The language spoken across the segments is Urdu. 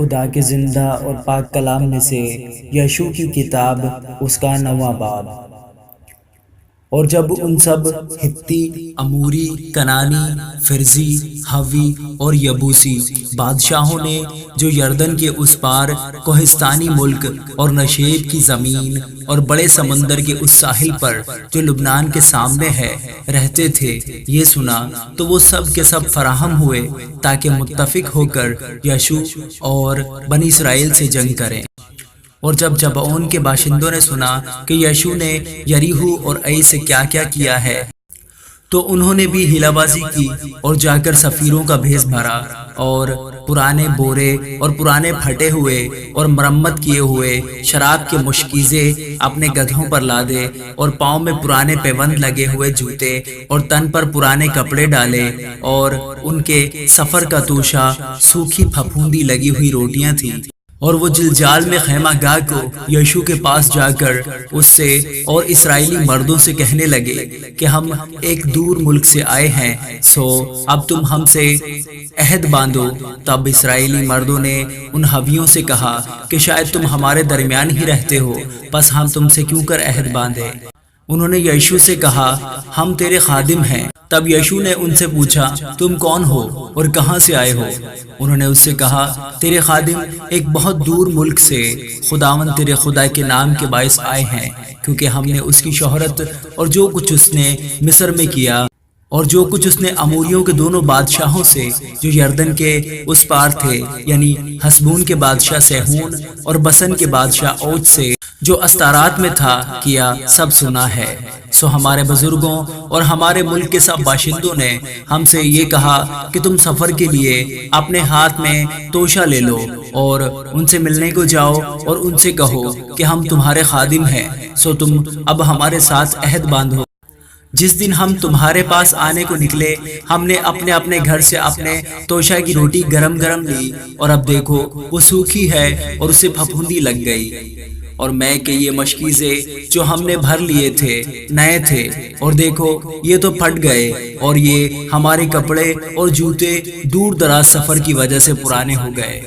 خدا کے زندہ اور پاک کلام میں سے یشوع کی کتاب اس کا 9واں باب۔ اور جب ان سب ہتی، اموری، کنانی، فرزی، حوی اور یبوسی بادشاہوں نے جو یردن کے اس پار کوہستانی ملک اور نشیب کی زمین اور بڑے سمندر کے اس ساحل پر جو لبنان کے سامنے ہے رہتے تھے یہ سنا تو وہ سب کے سب فراہم ہوئے تاکہ متفق ہو کر یشوع اور بنی اسرائیل سے جنگ کریں۔ اور جب جبعون کے باشندوں نے سنا کہ یشوع نے یریحو اور ای سے کیا کیا کیا ہے تو انہوں نے بھی ہیلا بازی کی اور جا کر سفیروں کا بھیس بھرا اور پرانے بورے اور پرانے پھٹے ہوئے اور مرمت کیے ہوئے شراب کے مشکیزے اپنے گدھوں پر لادے اور پاؤں میں پرانے پیوند لگے ہوئے جوتے اور تن پر پرانے کپڑے ڈالے، اور ان کے سفر کا توشہ سوکھی پھپھوندی لگی ہوئی روٹیاں تھیں۔ اور وہ جلجال میں خیمہ گاہ کو یشوع کے پاس جا کر اس سے اور اسرائیلی مردوں سے کہنے لگے کہ ہم ایک دور ملک سے آئے ہیں، سو اب تم ہم سے عہد باندھو۔ تب اسرائیلی مردوں نے ان حویوں سے کہا کہ شاید تم ہمارے درمیان ہی رہتے ہو، پس ہم تم سے کیوں کر عہد باندھے؟ انہوں نے یشوع سے کہا ہم تیرے خادم ہیں۔ تب یشوع نے ان سے پوچھا تم کون ہو اور کہاں سے آئے ہو؟ انہوں نے اس سے کہا تیرے خادم ایک بہت دور ملک سے خداوند تیرے خدا کے نام کے باعث آئے ہیں، کیونکہ ہم نے اس کی شہرت اور جو کچھ اس نے مصر میں کیا اور جو کچھ اس نے اموریوں کے دونوں بادشاہوں سے جو یردن کے اس پار تھے، یعنی حسبون کے بادشاہ سیحون اور بسن کے بادشاہ اوج سے جو استارات میں تھا کیا، سب سنا ہے۔ سو ہمارے بزرگوں اور ہمارے ملک کے سب باشندوں نے ہم سے یہ کہا کہ تم سفر کے لیے اپنے ہاتھ میں توشہ لے لو اور ان سے ملنے کو جاؤ اور ان سے کہو کہ ہم تمہارے خادم ہیں، سو تم اب ہمارے ساتھ عہد باندھو۔ جس دن ہم تمہارے پاس آنے کو نکلے ہم نے اپنے اپنے گھر سے اپنے توشہ کی روٹی گرم گرم لی، اور اب دیکھو وہ سوکھی ہے اور اسے پھپھوندی لگ گئی، اور میں کہ یہ مشکیزے جو ہم نے بھر لیے تھے نئے تھے، اور دیکھو یہ تو پھٹ گئے، اور یہ ہمارے کپڑے اور جوتے دور دراز سفر کی وجہ سے پرانے ہو گئے۔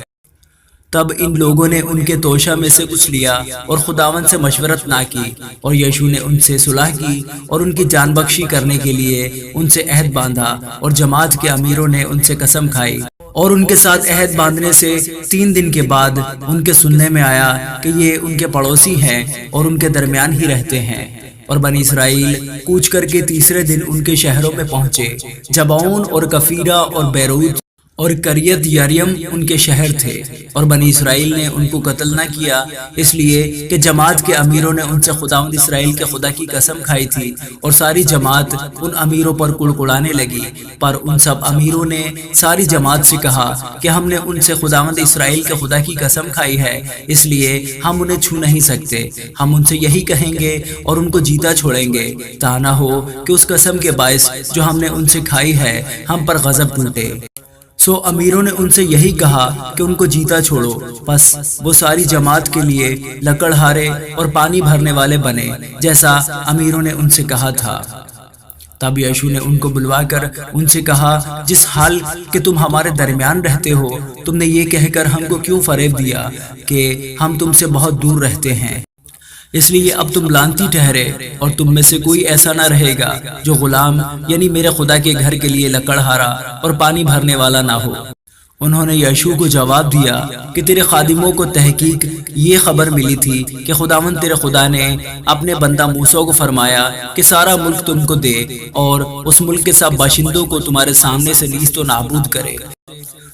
تب ان لوگوں نے ان کے توشہ میں سے کچھ لیا اور خداوند سے مشورت نہ کی، اور یشوع نے ان سے صلح کی اور ان کی جان بخشی کرنے کے لیے ان سے عہد باندھا، اور جماعت کے امیروں نے ان سے قسم کھائی۔ اور ان کے ساتھ عہد باندھنے سے 3 دن کے بعد ان کے سننے میں آیا کہ یہ ان کے پڑوسی ہیں اور ان کے درمیان ہی رہتے ہیں۔ اور بنی اسرائیل کوچ کر کے تیسرے دن ان کے شہروں میں پہنچے۔ جبعون اور کفیرہ اور بیروت اور کریت یاریم ان کے شہر تھے، اور بنی اسرائیل نے ان کو قتل نہ کیا، اس لیے کہ جماعت کے امیروں نے ان سے خداوند اسرائیل کے خدا کی قسم کھائی تھی، اور ساری جماعت ان امیروں پر کڑکڑانے لگی۔ پر ان سب امیروں نے ساری جماعت سے کہا کہ ہم نے ان سے خداوند اسرائیل کے خدا کی قسم کھائی ہے، اس لیے ہم انہیں چھو نہیں سکتے۔ ہم ان سے یہی کہیں گے اور ان کو جیتا چھوڑیں گے، تا نہ ہو کہ اس قسم کے باعث جو ہم نے ان سے کھائی ہے ہم پر غضب ٹوٹے۔ سو امیروں نے ان سے یہی کہا کہ ان کو جیتا چھوڑو، پس وہ ساری جماعت کے لیے لکڑہارے اور پانی بھرنے والے بنے جیسا امیروں نے ان سے کہا تھا۔ تب یشوع نے ان کو بلوا کر ان سے کہا جس حال کہ تم ہمارے درمیان رہتے ہو تم نے یہ کہہ کر ہم کو کیوں فریب دیا کہ ہم تم سے بہت دور رہتے ہیں؟ اس لیے اب تم لعنتی ٹھہرے، اور تم میں سے کوئی ایسا نہ رہے گا جو غلام یعنی میرے خدا کے گھر کے لیے لکڑہارا اور پانی بھرنے والا نہ ہو۔ انہوں نے یشوع کو جواب دیا کہ تیرے خادموں کو تحقیق یہ خبر ملی تھی کہ خداوند تیرے خدا نے اپنے بندہ موسیٰ کو فرمایا کہ سارا ملک تم کو دے اور اس ملک کے سب باشندوں کو تمہارے سامنے سے نیست و نابود کرے۔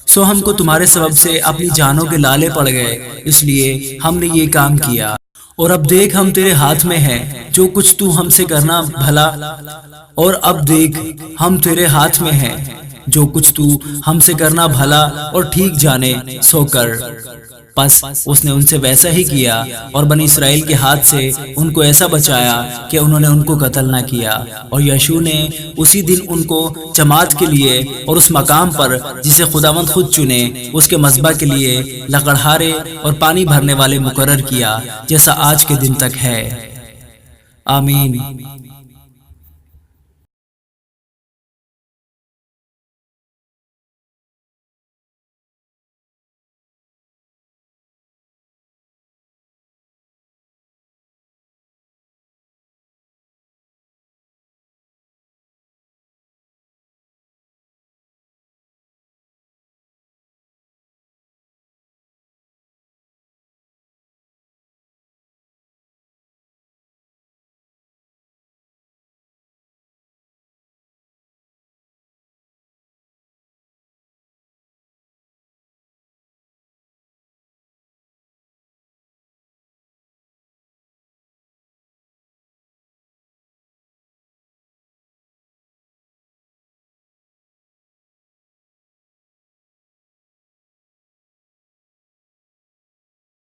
سو ہم کو تمہارے سبب سے اپنی جانوں کے لالے پڑ گئے، اس لیے ہم نے یہ کام کیا۔ اور اب دیکھ ہم تیرے ہاتھ میں ہیں، جو کچھ تو ہم سے کرنا بھلا، اور اب دیکھ ہم تیرے ہاتھ میں ہیں، جو کچھ تو ہم سے کرنا بھلا اور ٹھیک جانے سو کر۔ پس اس نے ان سے ویسا ہی کیا، اور بنی اسرائیل کے ہاتھ سے ان کو ایسا بچایا کہ انہوں نے ان کو قتل نہ کیا۔ اور یشوع نے اسی دن ان کو جماعت کے لیے اور اس مقام پر جسے خداوند خود چنے اس کے مذبح کے لیے لکڑہارے اور پانی بھرنے والے مقرر کیا، جیسا آج کے دن تک ہے۔ آمین۔